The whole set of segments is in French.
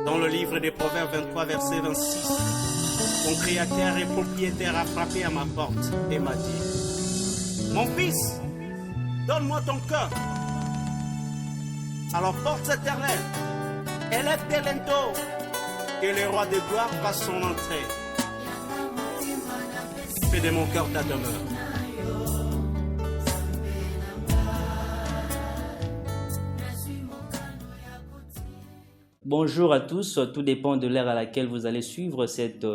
Dans le livre des Proverbes 23, verset 26, mon créateur et propriétaire a frappé à ma porte et m'a dit: mon fils, donne-moi ton cœur. Alors porte éternelle, élève tes linteaux, que le roi de gloire fasse son entrée. Fais de mon cœur ta demeure. Bonjour à tous, tout dépend de l'heure à laquelle vous allez suivre cette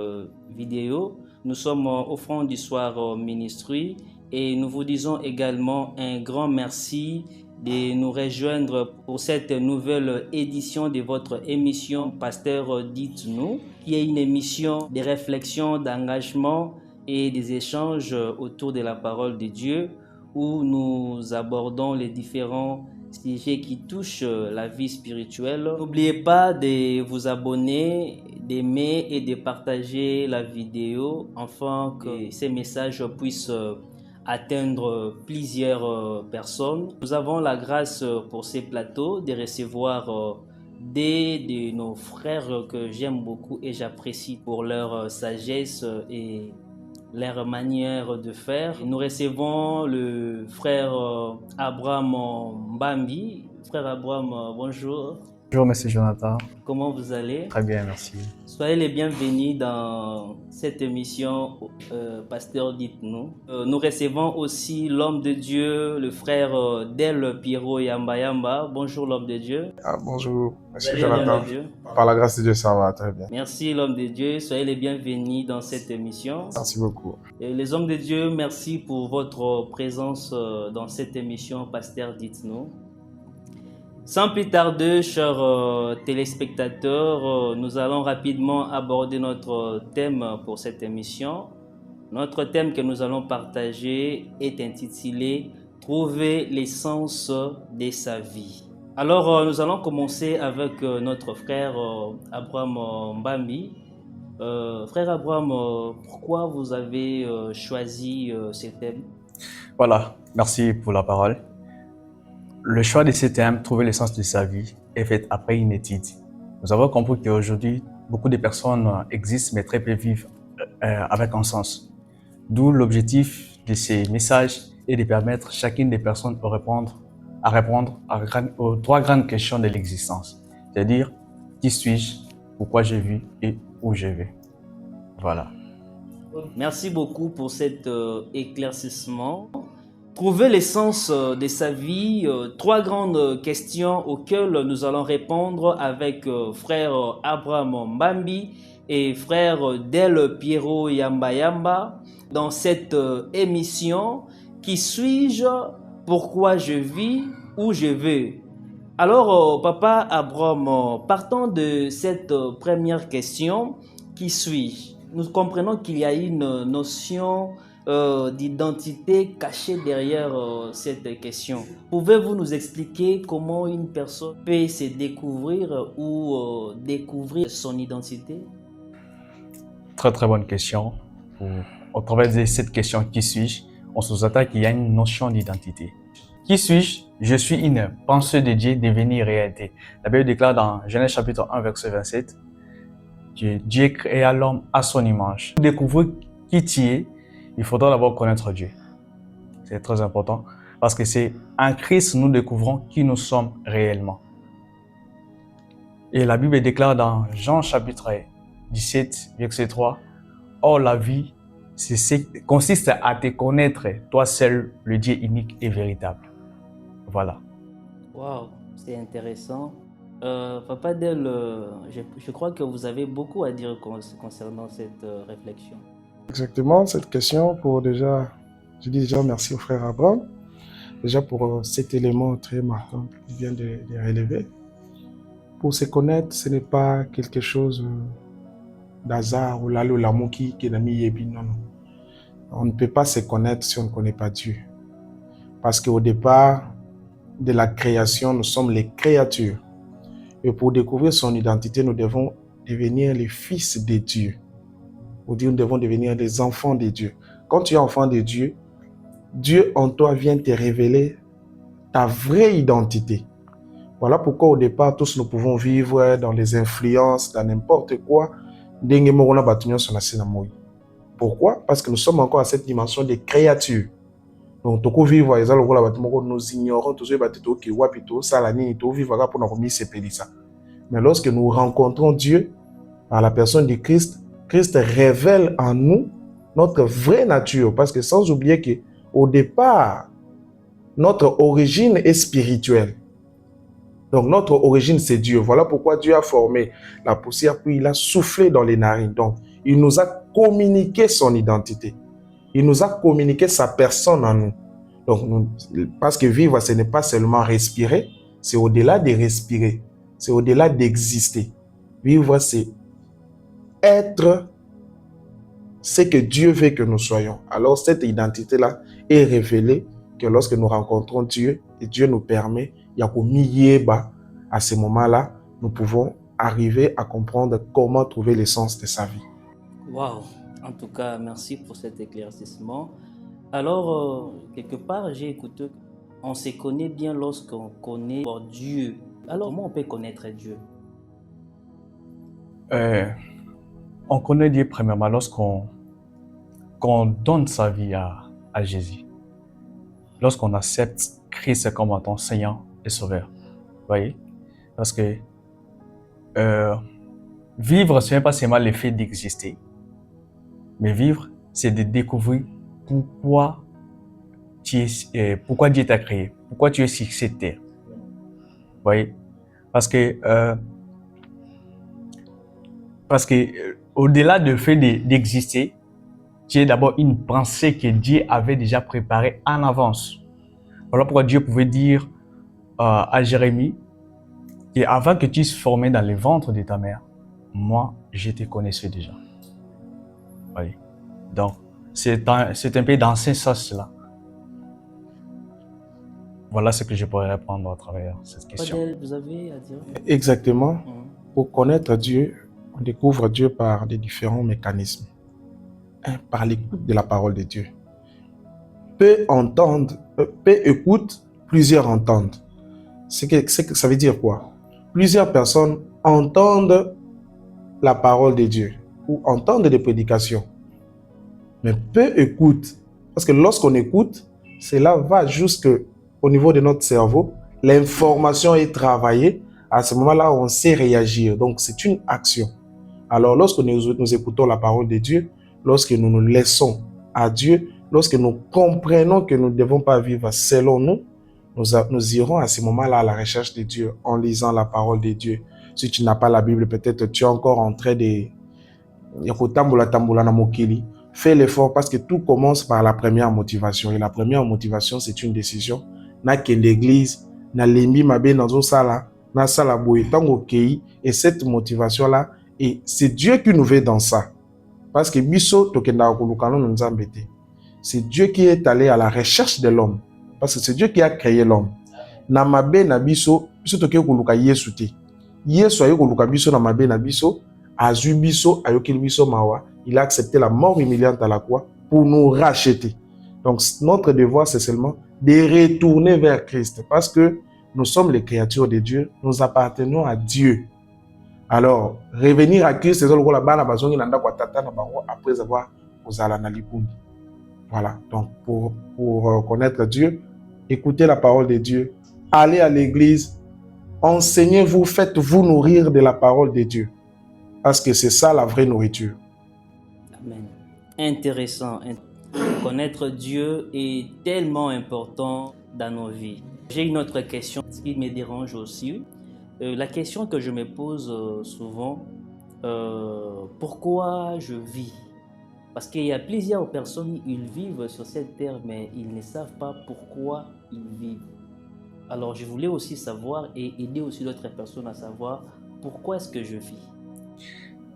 vidéo. Nous sommes au Front du Soir Ministry et nous vous disons également un grand merci de nous rejoindre pour cette nouvelle édition de votre émission Pasteur Dites-nous, qui est une émission de réflexion, d'engagement et des échanges autour de la parole de Dieu où nous abordons les différents sujets qui touchent la vie spirituelle. N'oubliez pas de vous abonner, d'aimer et de partager la vidéo afin que ces messages puissent atteindre plusieurs personnes. Nous avons la grâce pour ces plateaux de recevoir des de nos frères que j'aime beaucoup et j'apprécie pour leur sagesse et leur manière de faire. Nous recevons le frère Abraham Mbambi. Frère Abraham, bonjour. Bonjour, monsieur Jonathan. Comment vous allez? Très bien, merci. Soyez les bienvenus dans cette émission Pasteur Dites-nous. Nous recevons aussi l'homme de Dieu, le frère Del Piero Yamba Yamba. Bonjour l'homme de Dieu. Bonjour, monsieur Jonathan. Jonathan. Par la grâce de Dieu, ça va très bien. Merci l'homme de Dieu. Soyez les bienvenus dans cette émission. Merci beaucoup. Et les hommes de Dieu, merci pour votre présence dans cette émission Pasteur Dites-nous. Sans plus tarder, chers téléspectateurs, nous allons rapidement aborder notre thème pour cette émission. Notre thème que nous allons partager est intitulé « Trouver l'essence de sa vie ». Alors, nous allons commencer avec notre frère Abraham Mbambi. Frère Abraham, pourquoi vous avez choisi ce thème? Voilà, merci pour la parole. Le choix de ce thème, trouver l'essence de sa vie, est fait après une étude. Nous avons compris qu'aujourd'hui, beaucoup de personnes existent, mais très peu vivent avec un sens. D'où l'objectif de ces messages est de permettre chacune des personnes de répondre aux trois grandes questions de l'existence. C'est-à-dire, qui suis-je, pourquoi je vis et où je vais. Voilà. Merci beaucoup pour cet éclaircissement. Trouver l'essence de sa vie, trois grandes questions auxquelles nous allons répondre avec frère Abraham Mbambi et frère Del Piero Yamba Yamba dans cette émission. Qui suis-je? Pourquoi je vis? Où je vais? Alors, papa Abraham, partons de cette première question. Qui suis-je? Nous comprenons qu'il y a une notion d'identité cachée derrière cette question. Pouvez-vous nous expliquer comment une personne peut se découvrir ou découvrir son identité? Très très bonne question. Au travers de cette question, qui suis-je, on se attaque qu'il y a une notion d'identité. Qui suis-je? Je suis une pensée de Dieu devenue réalité. La Bible déclare dans Genèse chapitre 1 verset 27, Dieu créa l'homme à son image. Pour découvrir qui tu es, il faudra d'abord connaître Dieu. C'est très important parce que c'est en Christ nous découvrons qui nous sommes réellement. Et la Bible déclare dans Jean chapitre 17, verset 3, « Or la vie consiste à te connaître, toi seul, le Dieu unique et véritable. » Voilà. Wow, c'est intéressant. Papa Del, je crois que vous avez beaucoup à dire concernant cette réflexion. Exactement, cette question je dis déjà merci au frère Abraham, déjà pour cet élément très marquant qu'il vient de relever. Pour se connaître, ce n'est pas quelque chose d'hasard ou lalo lamuki qui n'a mis yebi, non. On ne peut pas se connaître si on ne connaît pas Dieu. Parce qu'au départ de la création, nous sommes les créatures. Et pour découvrir son identité, nous devons devenir les fils de Dieu. Ou dire, nous devons devenir des enfants de Dieu. Quand tu es enfant de Dieu, Dieu en toi vient te révéler ta vraie identité. Voilà pourquoi au départ, tous nous pouvons vivre dans les influences, dans n'importe quoi. Pourquoi? Parce que nous sommes encore à cette dimension des créatures. Donc, toko vivre, nous ignorons tous les bâtiments qui wapito, salani, to vivre pour nous remettre ces ça. Mais lorsque nous rencontrons Dieu par la personne du Christ, Christ révèle en nous notre vraie nature. Parce que sans oublier que au départ, notre origine est spirituelle. Donc, notre origine, c'est Dieu. Voilà pourquoi Dieu a formé la poussière, puis il a soufflé dans les narines. Donc, il nous a communiqué son identité. Il nous a communiqué sa personne en nous. Donc, parce que vivre, ce n'est pas seulement respirer, c'est au-delà de respirer. C'est au-delà d'exister. Vivre, c'est être ce que Dieu veut que nous soyons. Alors, cette identité-là est révélée que lorsque nous rencontrons Dieu, et Dieu nous permet, à ce moment-là, nous pouvons arriver à comprendre comment trouver l'essence de sa vie. Wow! En tout cas, merci pour cet éclaircissement. Alors, quelque part, j'ai écouté, on se connaît bien lorsqu'on connaît Dieu. Alors, comment on peut connaître Dieu? On connaît Dieu premièrement lorsqu'on donne sa vie à Jésus. Lorsqu'on accepte Christ comme notre Seigneur et Sauveur. Vous voyez? Parce que vivre, ce n'est pas seulement le fait d'exister. Mais vivre, c'est de découvrir pourquoi Dieu t'a créé, pourquoi tu es sur cette terre. Vous voyez? Parce que au-delà du fait d'exister, tu es d'abord une pensée que Dieu avait déjà préparée en avance. Voilà pourquoi Dieu pouvait dire à Jérémie qu'avant que tu sois formé dans le ventre de ta mère, moi, je te connaissais déjà. Oui. Donc, c'est un peu dans ce sens-là. Voilà ce que je pourrais répondre à travers cette question. Fadel, vous avez à dire? Exactement. Pour connaître Dieu, on découvre Dieu par des différents mécanismes. Par l'écoute de la parole de Dieu. Peu écoutent, plusieurs entendent. Ça veut dire quoi? Plusieurs personnes entendent la parole de Dieu ou entendent des prédications. Mais peu écoutent. Parce que lorsqu'on écoute, cela va jusqu'au niveau de notre cerveau. L'information est travaillée. À ce moment-là, on sait réagir. Donc, c'est une action. Alors, lorsque nous écoutons la parole de Dieu, lorsque nous nous laissons à Dieu, lorsque nous comprenons que nous ne devons pas vivre selon nous, nous irons à ce moment-là à la recherche de Dieu en lisant la parole de Dieu. Si tu n'as pas la Bible, peut-être tu es encore en train de... Fais l'effort parce que tout commence par la première motivation. Et la première motivation, c'est une décision. Na que l'église, na lembi mabe dans sala, na sala boye tango kei. Et cette motivation-là, et c'est Dieu qui nous veut dans ça. Parce que biso tokenda kulukano nous embêter. C'est Dieu qui est allé à la recherche de l'homme. Parce que c'est Dieu qui a créé l'homme. Na mabe na biso toke kuluka Yesu te. Yesu ayo kuluka biso na mabe na biso, azu biso ayokil biso mawa. Il a accepté la mort humiliante à la croix pour nous racheter. Donc, notre devoir, c'est seulement de retourner vers Christ. Parce que nous sommes les créatures de Dieu. Nous appartenons à Dieu. Alors, revenir à Christ, c'est après avoir voilà. Donc, pour connaître Dieu, écoutez la parole de Dieu. Allez à l'église. Enseignez-vous, faites-vous nourrir de la parole de Dieu. Parce que c'est ça la vraie nourriture. Amen. Intéressant. Connaître Dieu est tellement important dans nos vies. J'ai une autre question qui me dérange aussi. La question que je me pose souvent, pourquoi je vis? Parce qu'il y a plusieurs personnes, ils vivent sur cette terre, mais ils ne savent pas pourquoi ils vivent. Alors je voulais aussi savoir et aider aussi d'autres personnes à savoir pourquoi est-ce que je vis.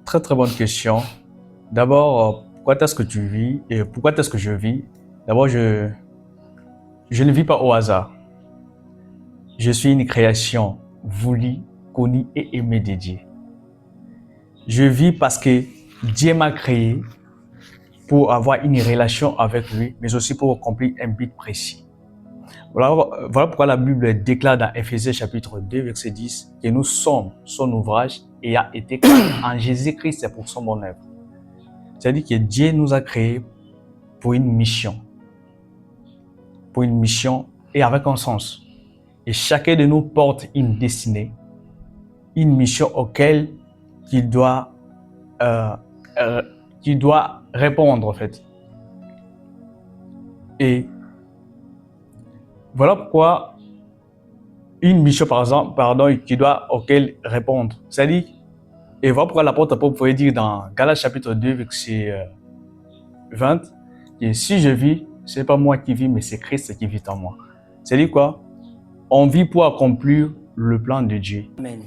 Très très bonne question. D'abord, pourquoi est-ce que tu vis et pourquoi est-ce que je vis? D'abord, je ne vis pas au hasard. Je suis une création voulue, connue et aimée de Dieu. Je vis parce que Dieu m'a créé pour avoir une relation avec lui, mais aussi pour accomplir un but précis. Voilà pourquoi la Bible déclare dans Éphésiens chapitre 2, verset 10, que nous sommes son ouvrage et a été créé en Jésus-Christ pour son bonne œuvre. C'est-à-dire que Dieu nous a créés pour une mission. Pour une mission et avec un sens. Et chacun de nous porte une destinée, une mission auquel il doit répondre en fait. Et voilà pourquoi une mission par exemple, auquel répondre. C'est-à-dire, et voilà pourquoi l'apôtre Paul pouvait dire dans Galates chapitre 2 verset 20, que si je vis, ce n'est pas moi qui vis, mais c'est Christ qui vit en moi. C'est-à-dire quoi? On vit pour accomplir le plan de Dieu. Amen.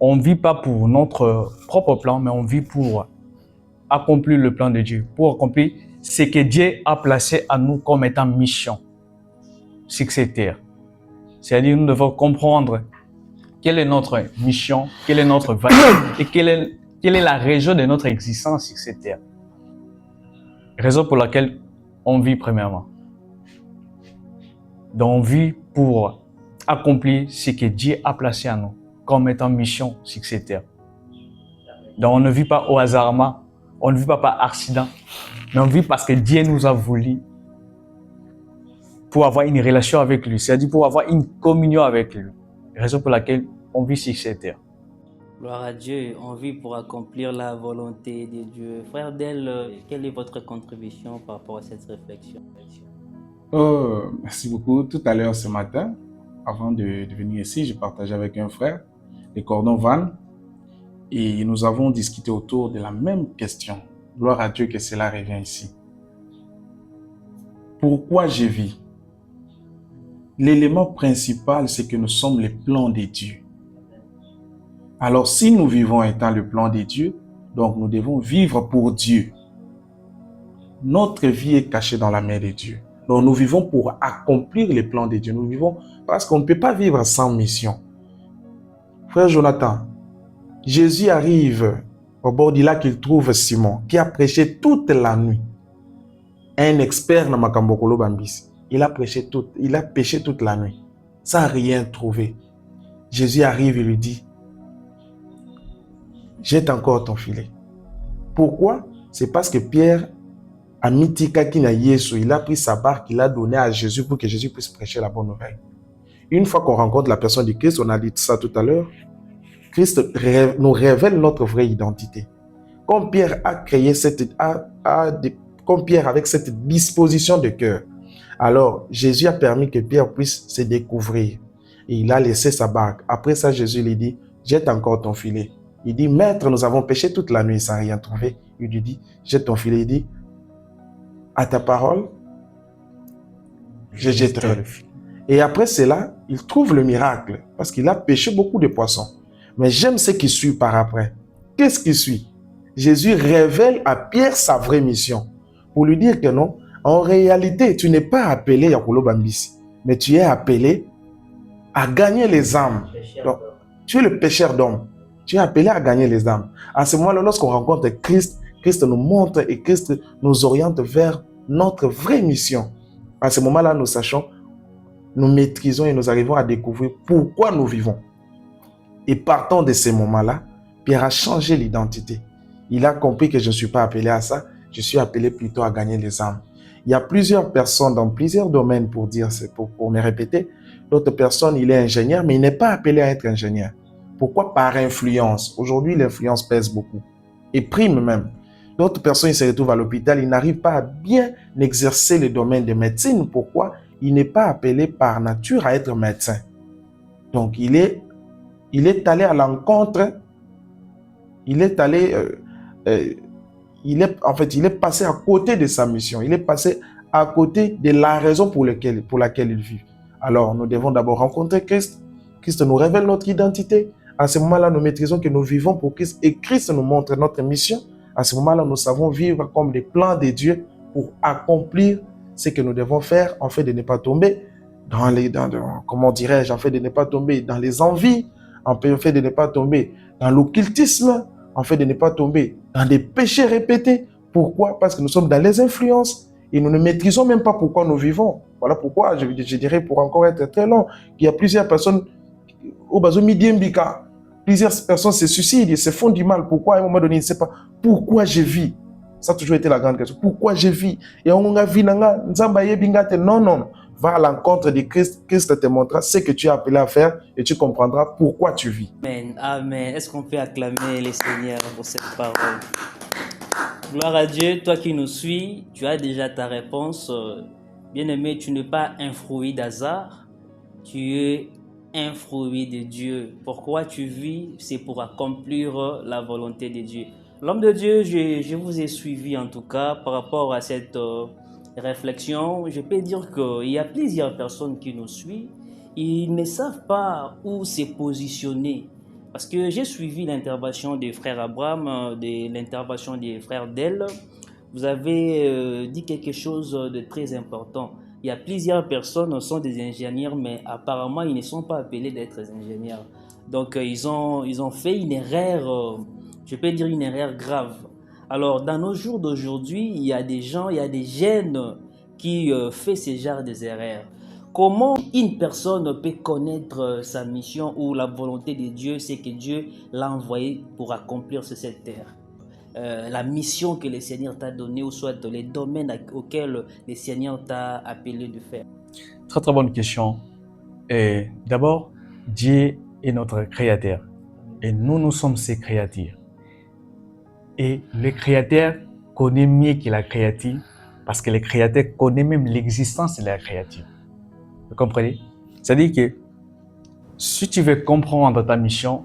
On ne vit pas pour notre propre plan, mais on vit pour accomplir le plan de Dieu, pour accomplir ce que Dieu a placé à nous comme étant mission sur cette terre. C'est-à-dire, nous devons comprendre quelle est notre mission, quelle est notre valeur et quelle est la raison de notre existence sur cette terre. Raison pour laquelle on vit premièrement. Donc, on vit pour accomplir ce que Dieu a placé à nous comme étant mission sur cette terre. Donc, on ne vit pas au hasard, on ne vit pas par accident, mais on vit parce que Dieu nous a voulu pour avoir une relation avec lui, c'est-à-dire pour avoir une communion avec lui. Raison pour laquelle on vit sur cette terre. Gloire à Dieu, on vit pour accomplir la volonté de Dieu. Frère Del, quelle est votre contribution par rapport à cette réflexion? Merci beaucoup. Tout à l'heure ce matin, avant de venir ici, j'ai partagé avec un frère les cordons Van et nous avons discuté autour de la même question. Gloire à Dieu que cela revient ici. Pourquoi je vis? L'élément principal, c'est que nous sommes les plans de Dieu. Alors, si nous vivons étant le plan de Dieu, donc nous devons vivre pour Dieu. Notre vie est cachée dans la main de Dieu. Donc, nous vivons pour accomplir les plans de Dieu. Nous vivons parce qu'on ne peut pas vivre sans mission. Frère Jonathan, Jésus arrive au bord du lac, il trouve Simon, qui a prêché toute la nuit. Un expert dans Makambokolo Bambis. Il a pêché toute la nuit, sans rien trouver. Jésus arrive et lui dit, jette encore ton filet. Pourquoi? C'est parce que Pierre a mis Tikakina Yesu, il a pris sa barque, il a donné à Jésus pour que Jésus puisse prêcher la bonne nouvelle. Une fois qu'on rencontre la personne de Christ, on a dit ça tout à l'heure, Christ nous révèle notre vraie identité. Comme Pierre a créé comme Pierre avec cette disposition de cœur, alors Jésus a permis que Pierre puisse se découvrir. Et il a laissé sa barque. Après ça, Jésus lui dit, jette encore ton filet. Il dit, maître, nous avons pêché toute la nuit sans rien trouver. Il lui dit, jette ton filet. Il dit, à ta parole, je jetterai le filet. Et après cela, il trouve le miracle parce qu'il a pêché beaucoup de poissons. Mais j'aime ce qui suit par après. Qu'est-ce qui suit? Jésus révèle à Pierre sa vraie mission pour lui dire que non, en réalité, tu n'es pas appelé Yakulo Bambisi, mais tu es appelé à gagner les âmes. Donc, tu es le pêcheur d'hommes. Tu es appelé à gagner les âmes. À ce moment-là, lorsqu'on rencontre Christ, Christ nous montre et Christ nous oriente vers notre vraie mission. À ce moment-là, nous sachons, nous maîtrisons et nous arrivons à découvrir pourquoi nous vivons. Et partant de ces moments-là, Pierre a changé l'identité. Il a compris que je ne suis pas appelé à ça, je suis appelé plutôt à gagner les âmes. Il y a plusieurs personnes dans plusieurs domaines pour me répéter. D'autres personnes, il est ingénieur, mais il n'est pas appelé à être ingénieur. Pourquoi? Par influence. Aujourd'hui, l'influence pèse beaucoup et prime même. D'autres personnes, ils se retrouvent à l'hôpital, ils n'arrivent pas à bien exercer le domaine de médecine. Pourquoi? Il n'est pas appelé par nature à être médecin. Donc, il est allé à l'encontre, il est passé à côté de sa mission. Il est passé à côté de la raison pour laquelle il vit. Alors, nous devons d'abord rencontrer Christ. Christ nous révèle notre identité. À ce moment-là, nous maîtrisons que nous vivons pour Christ et Christ nous montre notre mission. À ce moment-là, nous savons vivre comme les plans de Dieu pour accomplir ce que nous devons faire, en fait de ne pas tomber en fait de ne pas tomber dans les envies, en fait de ne pas tomber dans l'occultisme, en fait de ne pas tomber dans des péchés répétés. Pourquoi? Parce que nous sommes dans les influences et nous ne maîtrisons même pas pourquoi nous vivons. Voilà pourquoi je dirais, pour encore être très long, qu'il y a plusieurs personnes au Bazomidiembika. Plusieurs personnes se suicident, ils se font du mal. Pourquoi à un moment donné, ils ne savent pas pourquoi je vis. Ça a toujours été la grande question. Pourquoi je vis? Et on a vu, non, non. Va à l'encontre de Christ. Christ te montrera ce que tu es appelé à faire et tu comprendras pourquoi tu vis. Amen. Amen. Est-ce qu'on peut acclamer les Seigneurs pour cette parole? Gloire à Dieu. Toi qui nous suis, tu as déjà ta réponse. Bien-aimé, tu n'es pas un fruit d'hasard. Tu es un fruit de Dieu. Pourquoi tu vis? C'est pour accomplir la volonté de Dieu. L'homme de Dieu, je vous ai suivi en tout cas par rapport à cette réflexion. Je peux dire qu'il y a plusieurs personnes qui nous suivent. Ils ne savent pas où se positionner. Parce que j'ai suivi l'intervention des frères Abraham, de l'intervention des frères Del. Vous avez dit quelque chose de très important. Il y a plusieurs personnes qui sont des ingénieurs, mais apparemment, ils ne sont pas appelés d'être ingénieurs. Donc, ils ont fait une erreur, je peux dire une erreur grave. Alors, dans nos jours d'aujourd'hui, il y a des gens, il y a des jeunes qui font ce genre d'erreurs. Comment une personne peut connaître sa mission ou la volonté de Dieu, c'est que Dieu l'a envoyé pour accomplir sur cette terre? La mission que le Seigneur t'a donnée ou soit les domaines auxquels le Seigneur t'a appelé de faire? Très très bonne question. Et d'abord, Dieu est notre créateur et nous sommes ses créatures. Et le créateur connaît mieux que la créature parce que le créateur connaît même l'existence de la créature. Vous comprenez? C'est-à-dire que si tu veux comprendre ta mission,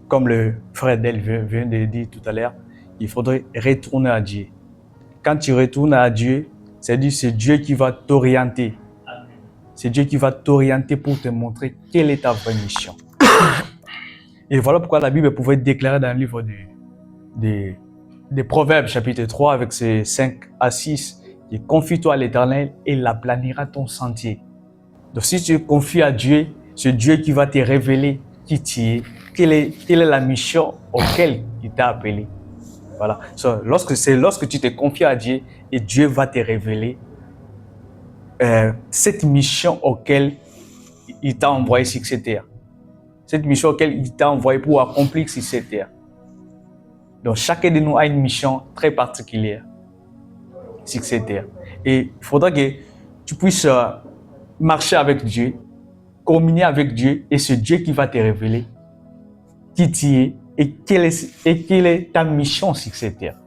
comme le frère Del vient de le dire tout à l'heure, il faudrait retourner à Dieu. Quand tu retournes à Dieu, c'est-à-dire c'est Dieu qui va t'orienter. C'est Dieu qui va t'orienter pour te montrer quelle est ta vraie mission. Et voilà pourquoi la Bible pouvait déclarer dans le livre des Proverbes, chapitre 3, avec ses 5 à 6, « Confie-toi à l'Éternel et il aplanira ton sentier. » Donc si tu confies à Dieu, c'est Dieu qui va te révéler qui tu es, quelle est la mission auquel il t'a appelé. Voilà. Lorsque tu te confies à Dieu et Dieu va te révéler cette mission auquel il t'a envoyé sur cette terre. Cette mission auquel il t'a envoyé pour accomplir sur cette terre. Donc chacun de nous a une mission très particulière sur cette terre. Et il faudra que tu puisses marcher avec Dieu, communier avec Dieu, et c'est Dieu qui va te révéler qui tu es et quelle est ta mission sur cette terre.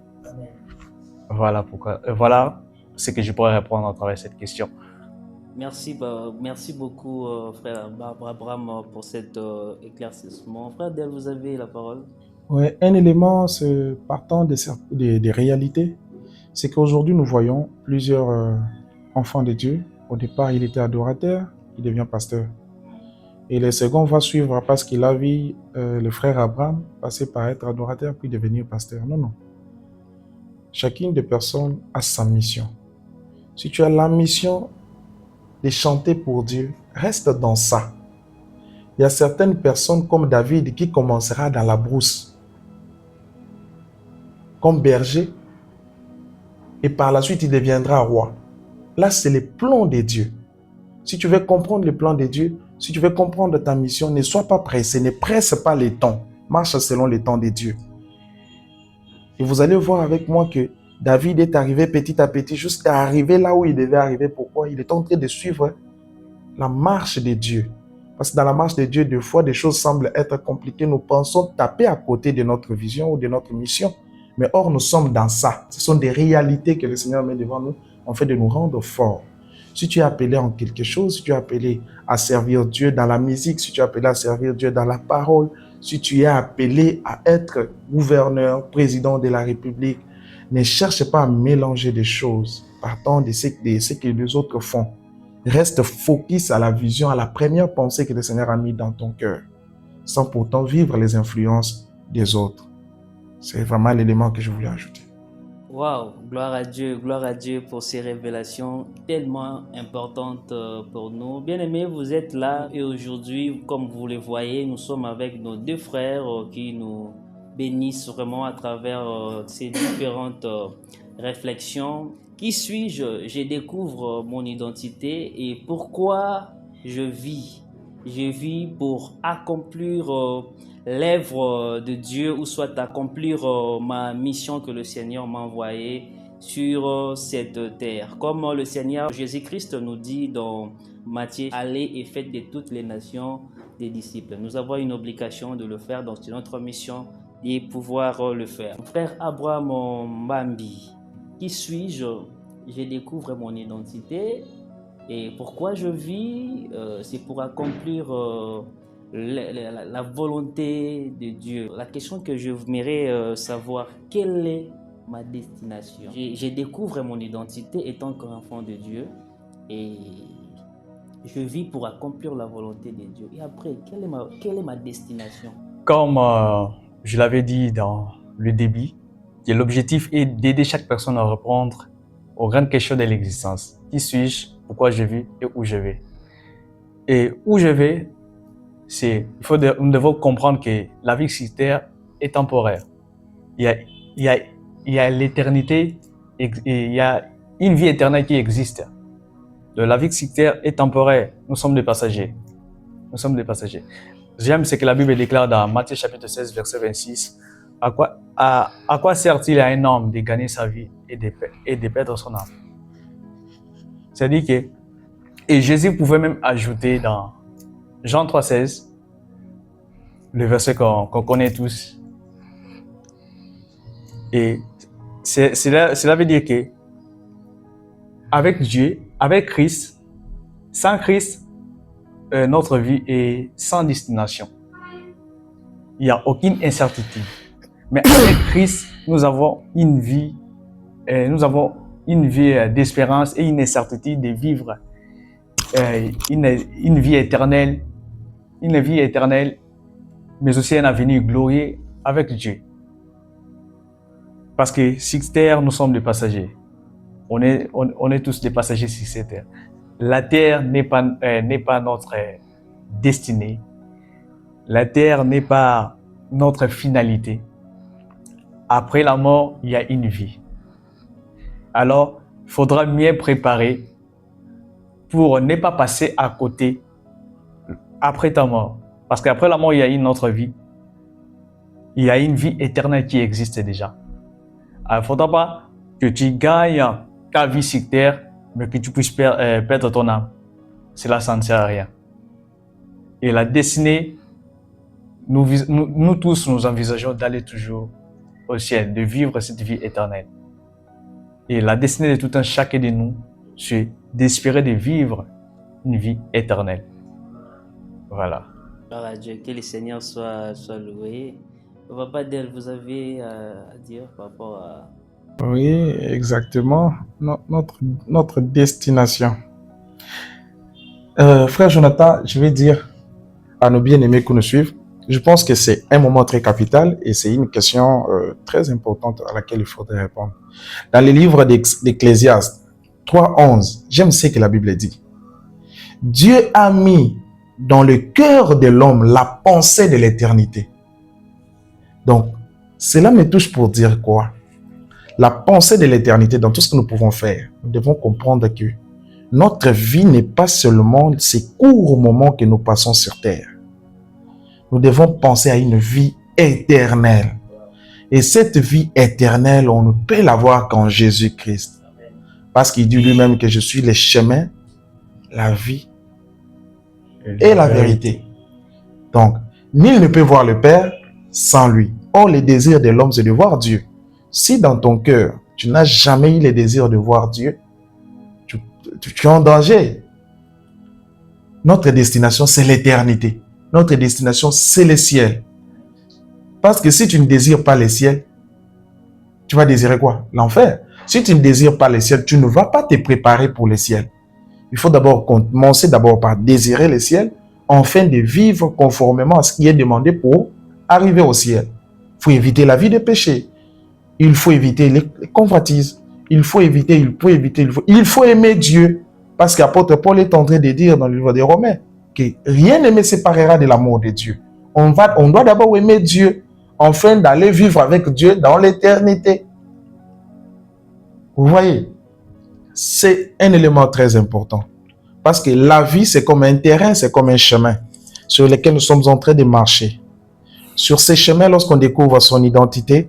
Voilà ce que je pourrais répondre à travers cette question. Merci beaucoup, frère Abraham, pour cet éclaircissement. Frère Del, vous avez la parole. Oui, un élément partant des réalités, c'est qu'aujourd'hui nous voyons plusieurs enfants de Dieu. Au départ, il était adorateur, il devient pasteur. Et le second va suivre parce qu'il a vu le frère Abraham passer par être adorateur puis devenir pasteur. Non, non. Chacune des personnes a sa mission. Si tu as la mission de chanter pour Dieu, reste dans ça. Il y a certaines personnes comme David qui commencera dans la brousse, comme berger, et par la suite il deviendra roi. Là, c'est le plan de Dieu. Si tu veux comprendre le plan de Dieu, si tu veux comprendre ta mission, ne sois pas pressé, ne presse pas les temps. Marche selon les temps de Dieu. Et vous allez voir avec moi que David est arrivé petit à petit jusqu'à arriver là où il devait arriver. Pourquoi? Il est en train de suivre la marche de Dieu. Parce que dans la marche de Dieu, des fois, des choses semblent être compliquées. Nous pensons taper à côté de notre vision ou de notre mission. Mais or, nous sommes dans ça. Ce sont des réalités que le Seigneur met devant nous, en fait de nous rendre forts. Si tu es appelé en quelque chose, si tu es appelé à servir Dieu dans la musique, si tu es appelé à servir Dieu dans la parole, si tu es appelé à être gouverneur, président de la République, ne cherche pas à mélanger des choses partant de ce que les autres font. Reste focus à la vision, à la première pensée que le Seigneur a mis dans ton cœur, sans pourtant vivre les influences des autres. C'est vraiment l'élément que je voulais ajouter. Waouh, gloire à Dieu pour ces révélations tellement importantes pour nous. Bien-aimés, vous êtes là et aujourd'hui, comme vous le voyez, nous sommes avec nos deux frères qui nous bénissent vraiment à travers ces différentes réflexions Qui suis-je? Je découvre mon identité et pourquoi je vis. Je vis pour accomplir l'œuvre de Dieu ou soit accomplir ma mission que le Seigneur m'a envoyée sur cette terre. Comme le Seigneur Jésus-Christ nous dit dans Matthieu, allez et faites de toutes les nations des disciples. Nous avons une obligation de le faire, donc c'est notre mission de pouvoir le faire. Frère Abraham Mbambi, qui suis-je? Je découvre mon identité et pourquoi je vis, c'est pour accomplir la volonté de Dieu. La question que je voudrais savoir, quelle est ma destination? Je découvre mon identité étant qu'enfant de Dieu et je vis pour accomplir la volonté de Dieu. Et après, quelle est ma destination? Comme je l'avais dit dans le début, l'objectif est d'aider chaque personne à répondre aux grandes questions de l'existence. Qui suis-je? Pourquoi je vis? Et où je vais? Et où je vais, nous devons comprendre que la vie sur terre est temporaire. Il y a l'éternité et il y a une vie éternelle qui existe. Donc, la vie sur terre est temporaire. Nous sommes des passagers. Nous sommes des passagers. J'aime ce que la Bible déclare dans Matthieu chapitre 16, verset 26. À quoi sert-il à un homme de gagner sa vie et de perdre son âme? C'est-à-dire que, et Jésus pouvait même ajouter dans Jean 3, 16, le verset qu'on connaît tous. Et cela veut dire que, avec Dieu, avec Christ, sans Christ, notre vie est sans destination. Il n'y a aucune incertitude. Mais avec Christ, nous avons une vie d'espérance et une incertitude de vivre une vie éternelle, mais aussi un avenir glorieux avec Dieu. Parce que sur terre, nous sommes des passagers. On est tous des passagers sur cette terre. La terre n'est pas notre destinée. La terre n'est pas notre finalité. Après la mort, il y a une vie. Alors, il faudra mieux préparer pour ne pas passer à côté après ta mort. Parce qu'après la mort, il y a une autre vie. Il y a une vie éternelle qui existe déjà. Il ne faudra pas que tu gagnes ta vie sur terre, mais que tu puisses perdre ton âme. Cela, ça ne sert à rien. Et la destinée, nous tous, nous envisageons d'aller toujours au ciel, de vivre cette vie éternelle. Et la destinée de tout un chacun de nous, c'est d'espérer de vivre une vie éternelle. Voilà. Gloire à Dieu, que le Seigneur soit loué. Papa Del, vous avez à dire par rapport à... Oui, exactement. Notre destination. Frère Jonathan, je vais dire à nos bien-aimés qui nous suivent, je pense que c'est un moment très capital et c'est une question très importante à laquelle il faudrait répondre. Dans le livre d'Ecclésiaste 3:11, j'aime ce que la Bible dit. Dieu a mis dans le cœur de l'homme la pensée de l'éternité. Donc, cela me touche pour dire quoi? La pensée de l'éternité dans tout ce que nous pouvons faire. Nous devons comprendre que notre vie n'est pas seulement ces courts moments que nous passons sur terre. Nous devons penser à une vie éternelle. Et cette vie éternelle, on ne peut l'avoir qu'en Jésus-Christ. Parce qu'il dit lui-même que je suis le chemin, la vie et la vérité. Donc, nul ne peut voir le Père sans lui. Or, le désir de l'homme, c'est de voir Dieu. Si dans ton cœur, tu n'as jamais eu le désir de voir Dieu, tu es en danger. Notre destination, c'est l'éternité. Notre destination, c'est le ciel. Parce que si tu ne désires pas le ciel, tu vas désirer quoi? L'enfer. Si tu ne désires pas le ciel, tu ne vas pas te préparer pour le ciel. Il faut d'abord commencer par désirer le ciel, afin de vivre conformément à ce qui est demandé pour arriver au ciel. Il faut éviter la vie de péché. Il faut éviter les convoitises. Il faut aimer Dieu. Parce qu'apôtre Paul est en train de dire dans le livre des Romains que rien ne me séparera de l'amour de Dieu. On doit d'abord aimer Dieu, afin d'aller vivre avec Dieu dans l'éternité. Vous voyez? c'est un élément très important. Parce que la vie, c'est comme un terrain, c'est comme un chemin sur lequel nous sommes en train de marcher. Sur ces chemins, lorsqu'on découvre son identité,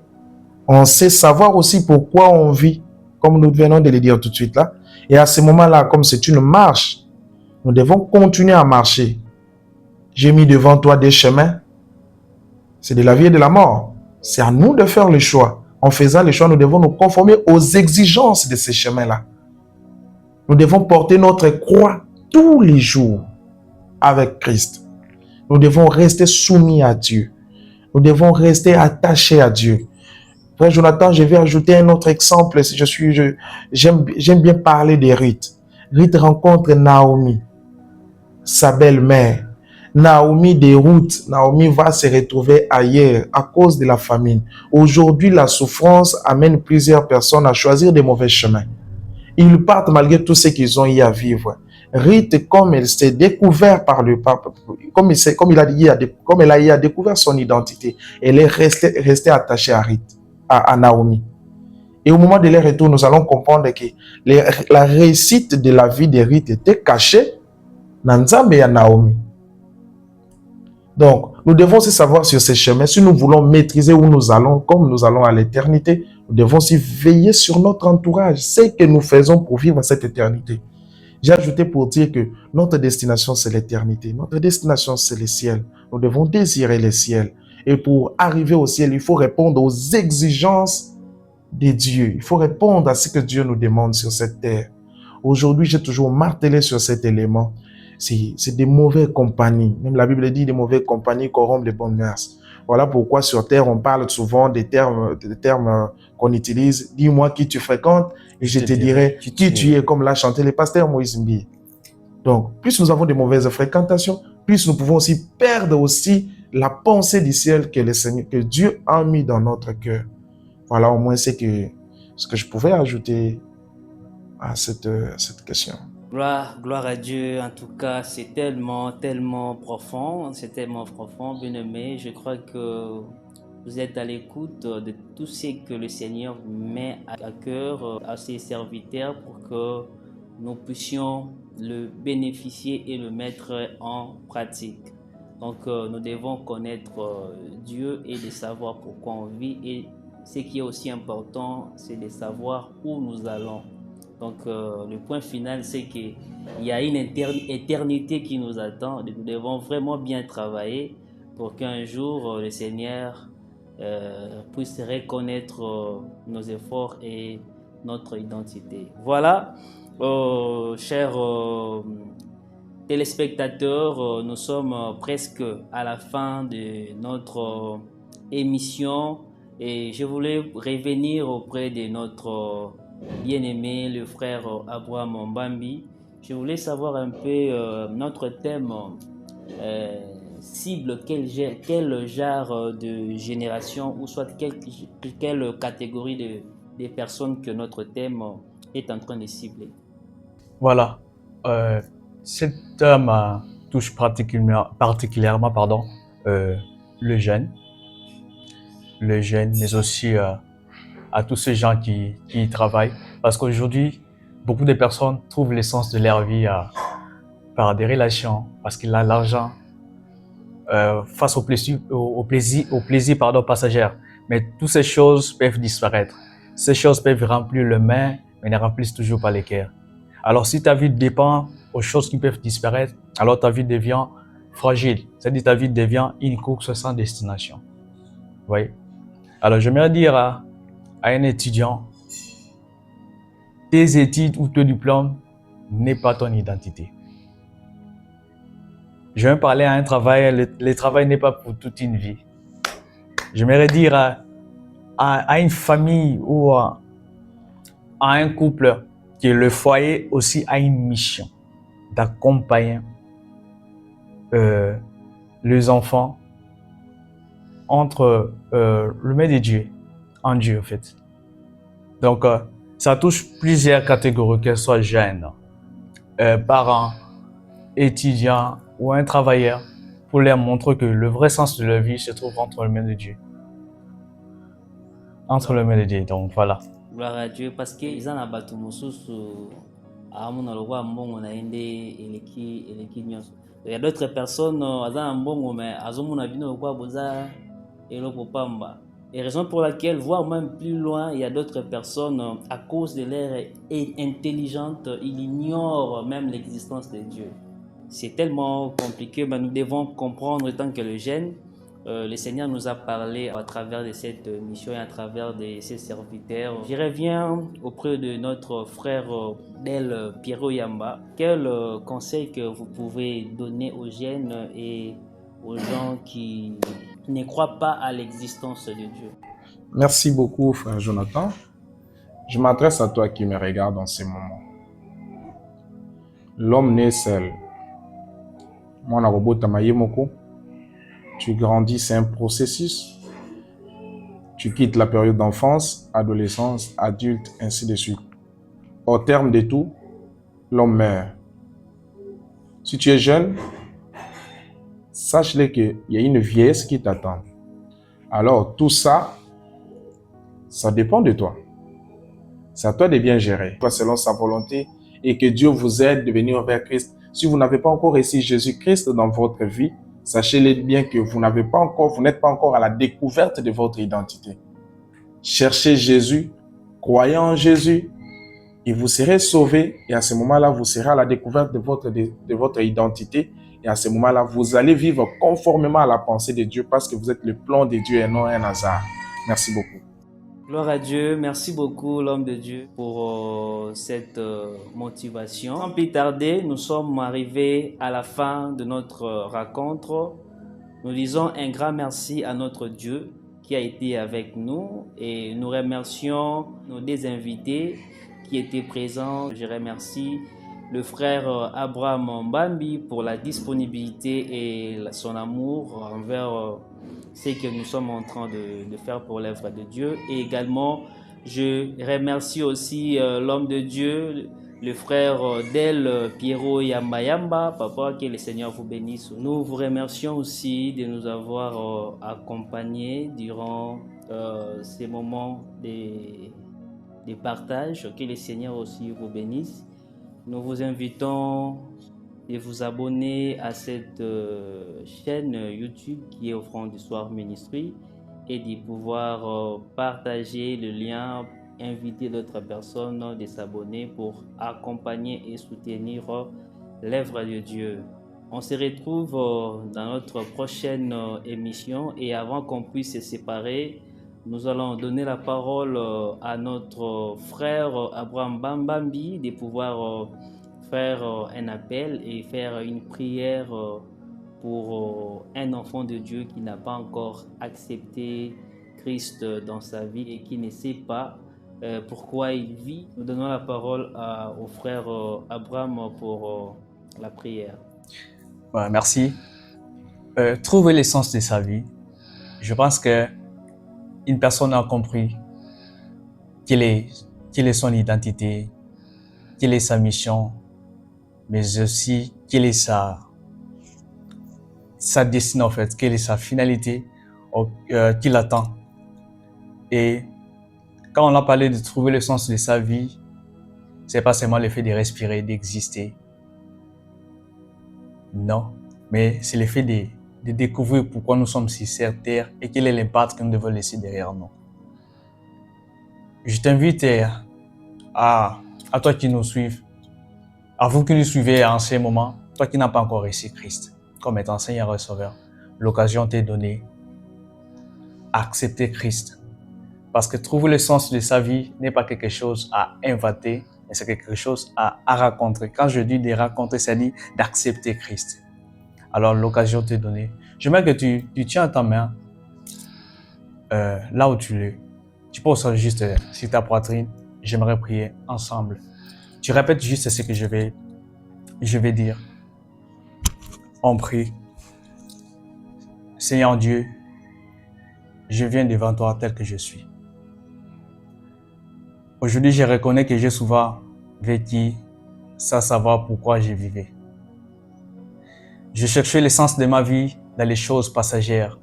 on sait savoir aussi pourquoi on vit, comme nous venons de le dire tout de suite là. Et à ce moment-là, comme c'est une marche, nous devons continuer à marcher. J'ai mis devant toi des chemins. C'est de la vie et de la mort. C'est à nous de faire le choix. En faisant le choix, nous devons nous conformer aux exigences de ces chemins-là. Nous devons porter notre croix tous les jours avec Christ. Nous devons rester soumis à Dieu. Nous devons rester attachés à Dieu. Frère Jonathan, je vais ajouter un autre exemple. J'aime bien parler de Ruth. Ruth rencontre Naomi, sa belle-mère. Naomi déroute. Naomi va se retrouver ailleurs à cause de la famine. Aujourd'hui, la souffrance amène plusieurs personnes à choisir des mauvais chemins. Ils partent malgré tout ce qu'ils ont eu à vivre. Ruth, comme elle s'est découvert par le pape, comme elle a eu à découvrir son identité, elle est restée attachée à Naomi. Et au moment de leur retour, nous allons comprendre que la réussite de la vie de Ruth était cachée dans Nzambe et à Naomi. Donc, nous devons aussi savoir sur ces chemins, si nous voulons maîtriser où nous allons, comme nous allons à l'éternité, nous devons aussi veiller sur notre entourage, ce que nous faisons pour vivre cette éternité. J'ai ajouté pour dire que notre destination, c'est l'éternité. Notre destination, c'est le ciel. Nous devons désirer le ciel. Et pour arriver au ciel, il faut répondre aux exigences de Dieu. Il faut répondre à ce que Dieu nous demande sur cette terre. Aujourd'hui, j'ai toujours martelé sur cet élément. C'est des mauvaises compagnies. Même la Bible dit des mauvaises compagnies corrompent les bonnes mœurs. Voilà pourquoi sur terre, on parle souvent des termes qu'on utilise. Dis-moi qui tu fréquentes et je te dirai qui tu es, comme l'a chanté le pasteur Moïse Mbi. Donc, plus nous avons de mauvaises fréquentations, plus nous pouvons aussi perdre aussi la pensée du ciel que le Seigneur, que Dieu a mis dans notre cœur. Voilà au moins ce que je pouvais ajouter à cette question. Gloire à Dieu. En tout cas, c'est tellement profond, bien aimé. Je crois que vous êtes à l'écoute de tout ce que le Seigneur met à cœur à ses serviteurs pour que nous puissions le bénéficier et le mettre en pratique. Donc, nous devons connaître Dieu et de savoir pourquoi on vit. Et ce qui est aussi important, c'est de savoir où nous allons. Donc, le point final, c'est qu'il y a une éternité qui nous attend. Nous devons vraiment bien travailler pour qu'un jour, le Seigneur puisse reconnaître nos efforts et notre identité. Voilà, chers téléspectateurs, nous sommes presque à la fin de notre émission et je voulais revenir auprès de notre bien-aimé, le frère Abraham Mbambi. Je voulais savoir un peu notre thème cible, quel genre de génération ou soit quelle catégorie de personnes que notre thème est en train de cibler. Voilà. Cet thème touche particulièrement le jeune, mais aussi à tous ces gens qui y travaillent. Parce qu'aujourd'hui, beaucoup de personnes trouvent l'essence de leur vie par des relations, parce qu'il a l'argent, face au plaisir passager. Mais toutes ces choses peuvent disparaître. Ces choses peuvent remplir le main, mais ne remplissent toujours pas les cœurs. Alors si ta vie dépend aux choses qui peuvent disparaître, alors ta vie devient fragile. C'est-à-dire ta vie devient une course sans destination. Vous voyez? Alors j'aimerais dire à un étudiant, tes études ou ton diplôme n'est pas ton identité. Je vais parler à un travail, le travail n'est pas pour toute une vie. J'aimerais dire à une famille ou à un couple que le foyer aussi a une mission d'accompagner les enfants entre le maître de Dieu, en Dieu en fait. Donc, ça touche plusieurs catégories, qu'elles soient jeunes, parents, étudiants ou un travailleur, pour leur montrer que le vrai sens de leur vie se trouve entre les mains de Dieu. Entre les mains de Dieu, donc voilà. Gloire à Dieu parce que ils en ont battu mosusu amuna lokwa mbongo na ende eleki nyonso. Il y a d'autres personnes azana mbongo mais azomuna bino lokwa boza eloko pamba. Et raison pour laquelle, voire même plus loin, il y a d'autres personnes, à cause de leur intelligence, ils ignorent même l'existence de Dieu. C'est tellement compliqué, mais nous devons comprendre tant que le jeune, le Seigneur nous a parlé à travers de cette mission et à travers de ses serviteurs. Je reviens auprès de notre frère Del Piero Yamba. Quel conseil que vous pouvez donner aux jeunes et aux gens qui ne croient pas à l'existence de Dieu? Merci beaucoup, frère Jonathan. Je m'adresse à toi qui me regarde en ce moment. L'homme naît seul. Mwana robota mayemoko. Tu grandis, c'est un processus. Tu quittes la période d'enfance, adolescence, adulte, ainsi de suite. Au terme de tout, l'homme meurt. Si tu es jeune, sache-le qu'il y a une vieillesse qui t'attend. Alors, tout ça, ça dépend de toi. C'est à toi de bien gérer. Toi, selon sa volonté, et que Dieu vous aide de venir vers Christ. Si vous n'avez pas encore reçu Jésus-Christ dans votre vie, sachez-le bien que vous n'êtes pas encore à la découverte de votre identité. Cherchez Jésus, croyez en Jésus, et vous serez sauvés. Et à ce moment-là, vous serez à la découverte de votre identité. Et à ce moment-là, vous allez vivre conformément à la pensée de Dieu parce que vous êtes le plan de Dieu et non un hasard. Merci beaucoup. Gloire à Dieu. Merci beaucoup, l'homme de Dieu, pour cette motivation. Sans plus tarder, nous sommes arrivés à la fin de notre rencontre. Nous disons un grand merci à notre Dieu qui a été avec nous et nous remercions nos deux invités qui étaient présents. Je remercie le frère Abraham Mbambi pour la disponibilité et son amour envers ce que nous sommes en train de faire pour l'œuvre de Dieu. Et également, je remercie aussi l'homme de Dieu, le frère Del Piero Yamba. Papa, que le Seigneur vous bénisse. Nous vous remercions aussi de nous avoir accompagnés durant ces moments de partage. Que le Seigneur aussi vous bénisse. Nous vous invitons de vous abonner à cette chaîne YouTube qui est Offrande du Soir Ministry et de pouvoir partager le lien, inviter d'autres personnes de s'abonner pour accompagner et soutenir l'œuvre de Dieu. On se retrouve dans notre prochaine émission et avant qu'on puisse se séparer, nous allons donner la parole à notre frère Abraham Mbambi de pouvoir faire un appel et faire une prière pour un enfant de Dieu qui n'a pas encore accepté Christ dans sa vie et qui ne sait pas pourquoi il vit. Nous donnons la parole au frère Abraham pour la prière. Ouais, merci. Trouver l'essence de sa vie. Je pense que une personne a compris quelle est son identité, quelle est sa mission, mais aussi quelle est sa destinée en fait, quelle est sa finalité qui l'attend. Et quand on a parlé de trouver le sens de sa vie, c'est pas seulement le fait de respirer, d'exister. Non, mais c'est le fait de découvrir pourquoi nous sommes sur cette terre et quel est l'impact que nous devons laisser derrière nous. Je t'invite à toi qui nous suives, à vous qui nous suivez en ce moment, toi qui n'as pas encore reçu Christ comme étant Seigneur et Sauveur, l'occasion t'est donnée à accepter Christ. Parce que trouver le sens de sa vie n'est pas quelque chose à inventer, mais c'est quelque chose à rencontrer. Quand je dis de rencontrer, c'est-à-dire d'accepter Christ. Alors l'occasion t'est donnée. J'aimerais que tu tiens ta main là où tu es. Tu poses juste sur ta poitrine. J'aimerais prier ensemble. Tu répètes juste ce que je vais dire. On prie. Seigneur Dieu, je viens devant toi tel que je suis. Aujourd'hui, je reconnais que j'ai souvent vécu sans savoir pourquoi je vivais. Je cherchais l'essence de ma vie dans les choses passagères,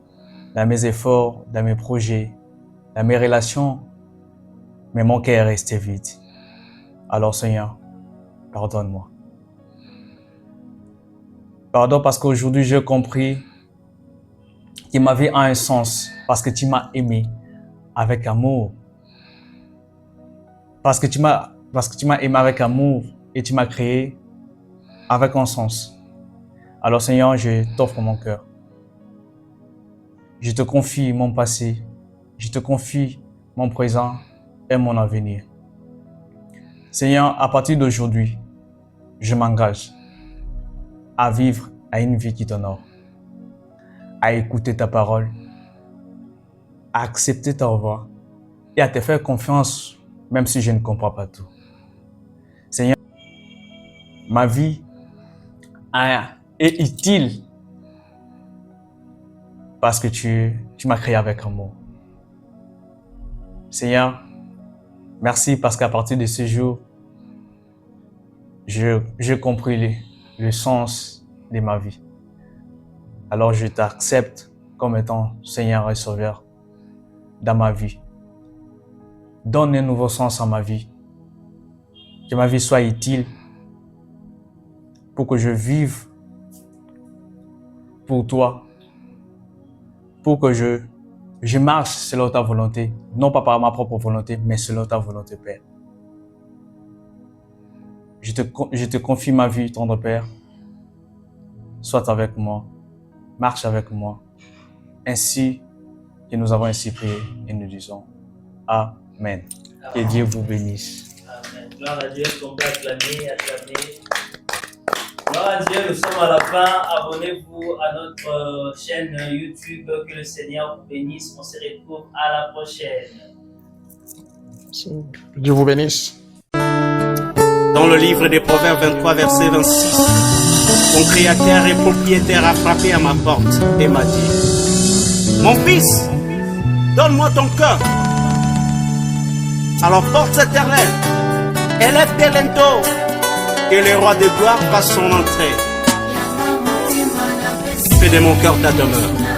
dans mes efforts, dans mes projets, dans mes relations mais mon cœur est resté vide. Alors Seigneur, pardonne-moi. Pardon parce qu'aujourd'hui j'ai compris que ma vie a un sens parce que tu m'as aimé avec amour. Parce que tu m'as aimé avec amour et tu m'as créé avec un sens. Alors Seigneur, je t'offre mon cœur. Je te confie mon passé. Je te confie mon présent et mon avenir. Seigneur, à partir d'aujourd'hui, je m'engage à vivre à une vie qui t'honore, à écouter ta parole, à accepter ta voix et à te faire confiance même si je ne comprends pas tout. Seigneur, ma vie est utile parce que tu m'as créé avec amour. Seigneur, merci parce qu'à partir de ce jour, j'ai compris le sens de ma vie. Alors je t'accepte comme étant Seigneur et Sauveur dans ma vie. Donne un nouveau sens à ma vie. Que ma vie soit utile pour que je vive pour toi, pour que je marche selon ta volonté, non pas par ma propre volonté, mais selon ta volonté, Père. Je te confie ma vie, tendre Père. Sois avec moi, marche avec moi, ainsi que nous avons ainsi prié et nous disons Amen. Que Dieu vous bénisse. Amen. Gloire à Dieu, on peut acclamer. Gloire à Dieu, nous sommes à la fin. Abonnez-vous à notre chaîne YouTube. Que le Seigneur vous bénisse. On se retrouve à la prochaine. Dieu vous bénisse. Dans le livre des Proverbes 23, verset 26, mon Créateur et propriétaire a frappé à ma porte et m'a dit: mon fils, donne-moi ton cœur. Alors porte éternelle, élève tes linteaux, et le roi de gloire fasse son entrée. Fais de mon cœur ta demeure.